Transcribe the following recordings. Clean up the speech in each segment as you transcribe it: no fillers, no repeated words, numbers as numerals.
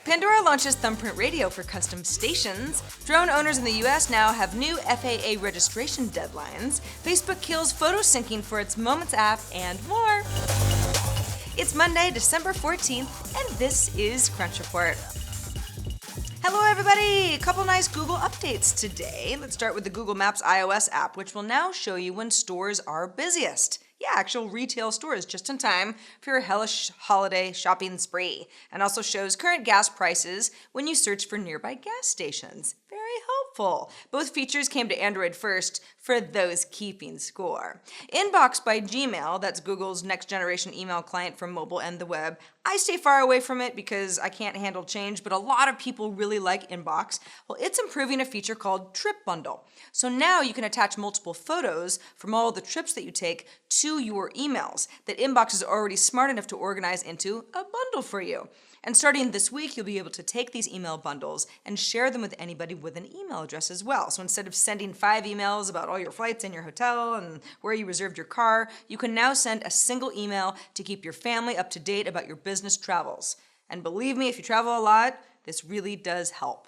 Pandora launches Thumbprint radio for custom stations. Drone owners in the US now have new FAA registration deadlines. Facebook kills photo syncing for its Moments app, and more. It's Monday, December 14th, and this is Crunch Report. Hello everybody! A couple nice Google updates today. Let's start with the Google Maps iOS app, which will now show you when stores are busiest. Yeah, actual retail stores just in time for your hellish holiday shopping spree. And also shows current gas prices when you search for nearby gas stations. Very helpful. Both features came to Android first for those keeping score. Inbox by Gmail, that's Google's next generation email client for mobile and the web. I stay far away from it because I can't handle change, but a lot of people really like Inbox. Well, it's improving a feature called Trip Bundle. So now you can attach multiple photos from all the trips that you take to your emails that Inbox is already smart enough to organize into a bundle for you. And starting this week, you'll be able to take these email bundles and share them with anybody with an email address as well. So instead of sending 5 emails about all your flights and your hotel and where you reserved your car, you can now send a single email to keep your family up to date about your business travels. And believe me, if you travel a lot, this really does help.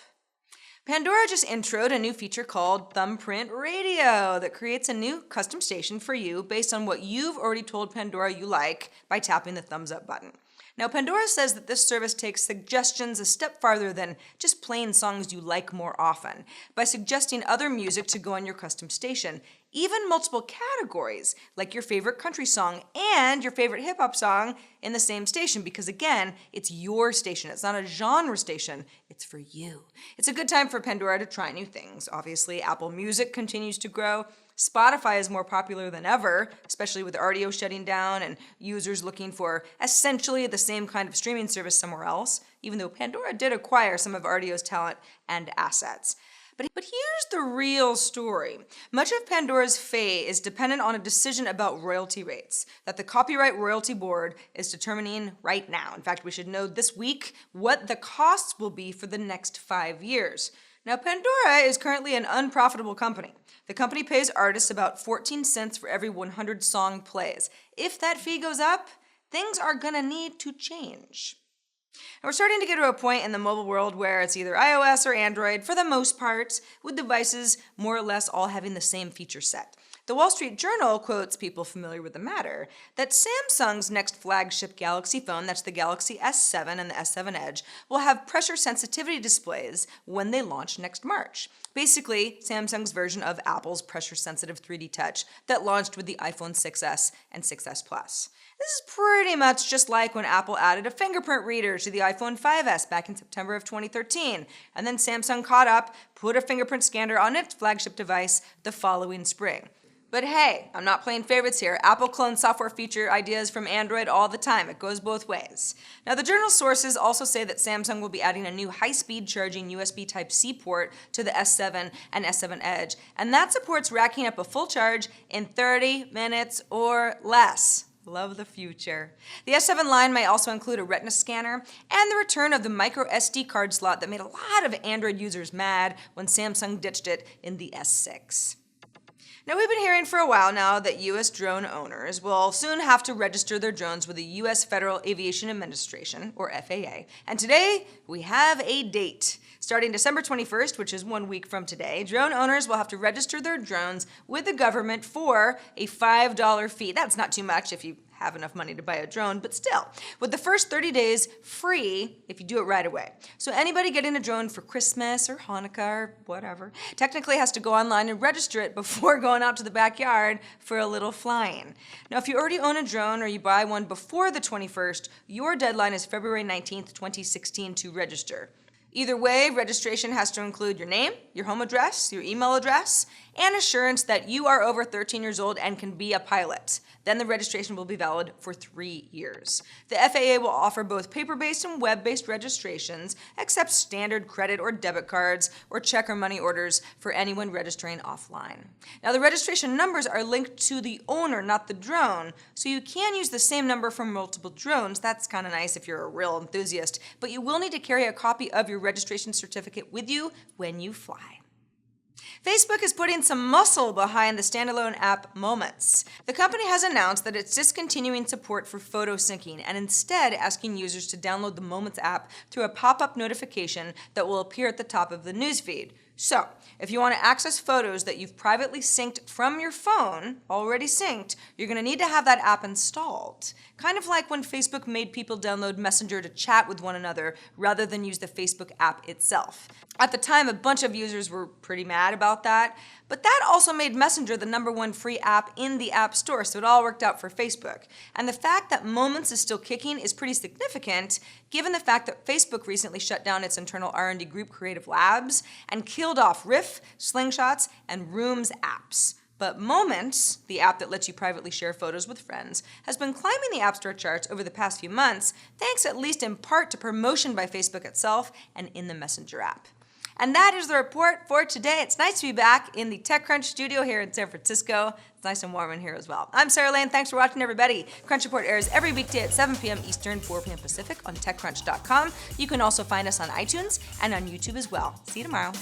Pandora just introed a new feature called Thumbprint Radio that creates a new custom station for you based on what you've already told Pandora you like by tapping the thumbs up button. Now, Pandora says that this service takes suggestions a step farther than just playing songs you like more often, by suggesting other music to go on your custom station, even multiple categories, like your favorite country song and your favorite hip-hop song in the same station, because again, it's your station. It's not a genre station, it's for you. It's a good time for Pandora to try new things. Obviously, Apple Music continues to grow. Spotify is more popular than ever, especially with RDO shutting down and users looking for essentially the same kind of streaming service somewhere else, even though Pandora did acquire some of RDO's talent and assets. But here's the real story. Much of Pandora's fate is dependent on a decision about royalty rates that the Copyright Royalty Board is determining right now. In fact, we should know this week what the costs will be for the next 5 years. Now, Pandora is currently an unprofitable company. The company pays artists about 14 cents for every 100 song plays. If that fee goes up, things are gonna need to change. And we're starting to get to a point in the mobile world where it's either iOS or Android, for the most part, with devices more or less all having the same feature set. The Wall Street Journal quotes people familiar with the matter that Samsung's next flagship Galaxy phone, that's the Galaxy S7 and the S7 Edge, will have pressure sensitivity displays when they launch next March. Basically, Samsung's version of Apple's pressure-sensitive 3D Touch that launched with the iPhone 6s and 6s Plus. This is pretty much just like when Apple added a fingerprint reader to the iPhone 5s back in September of 2013, and then Samsung caught up, put a fingerprint scanner on its flagship device the following spring. But hey, I'm not playing favorites here. Apple clones software feature ideas from Android all the time. It goes both ways. Now, the journal sources also say that Samsung will be adding a new high-speed charging USB Type-C port to the S7 and S7 Edge, and that supports racking up a full charge in 30 minutes or less. Love the future. The S7 line may also include a Retina scanner and the return of the micro SD card slot that made a lot of Android users mad when Samsung ditched it in the S6. Now, we've been hearing for a while now that U.S. drone owners will soon have to register their drones with the U.S. Federal Aviation Administration, or FAA, and today we have a date. Starting December 21st, which is 1 week from today, drone owners will have to register their drones with the government for a $5 fee. That's not too much if you have enough money to buy a drone, but still, with the first 30 days free if you do it right away. So anybody getting a drone for Christmas or Hanukkah or whatever technically has to go online and register it before going out to the backyard for a little flying. Now, if you already own a drone or you buy one before the 21st, your deadline is February 19th, 2016 to register. Either way, registration has to include your name, your home address, your email address, and assurance that you are over 13 years old and can be a pilot. Then the registration will be valid for 3 years. The FAA will offer both paper-based and web-based registrations, accept standard credit or debit cards, or check or money orders for anyone registering offline. Now, the registration numbers are linked to the owner, not the drone, so you can use the same number for multiple drones. That's kind of nice if you're a real enthusiast, but you will need to carry a copy of your registration certificate with you when you fly. Facebook is putting some muscle behind the standalone app Moments. The company has announced that it's discontinuing support for photo syncing and instead asking users to download the Moments app through a pop-up notification that will appear at the top of the newsfeed. So, if you want to access photos that you've privately synced from your phone, already synced, you're going to need to have that app installed. Kind of like when Facebook made people download Messenger to chat with one another rather than use the Facebook app itself. At the time, a bunch of users were pretty mad about that, but that also made Messenger the #1 free app in the App Store, so it all worked out for Facebook. And the fact that Moments is still kicking is pretty significant, given the fact that Facebook recently shut down its internal R&D group Creative Labs and killed off Riff, Slingshots, and Rooms apps. But Moments, the app that lets you privately share photos with friends, has been climbing the App Store charts over the past few months, thanks at least in part to promotion by Facebook itself and in the Messenger app. And that is the report for today. It's nice to be back in the TechCrunch studio here in San Francisco. It's nice and warm in here as well. I'm Sarah Lane. Thanks for watching, everybody. Crunch Report airs every weekday at 7 p.m. Eastern, 4 p.m. Pacific on TechCrunch.com. You can also find us on iTunes and on YouTube as well. See you tomorrow.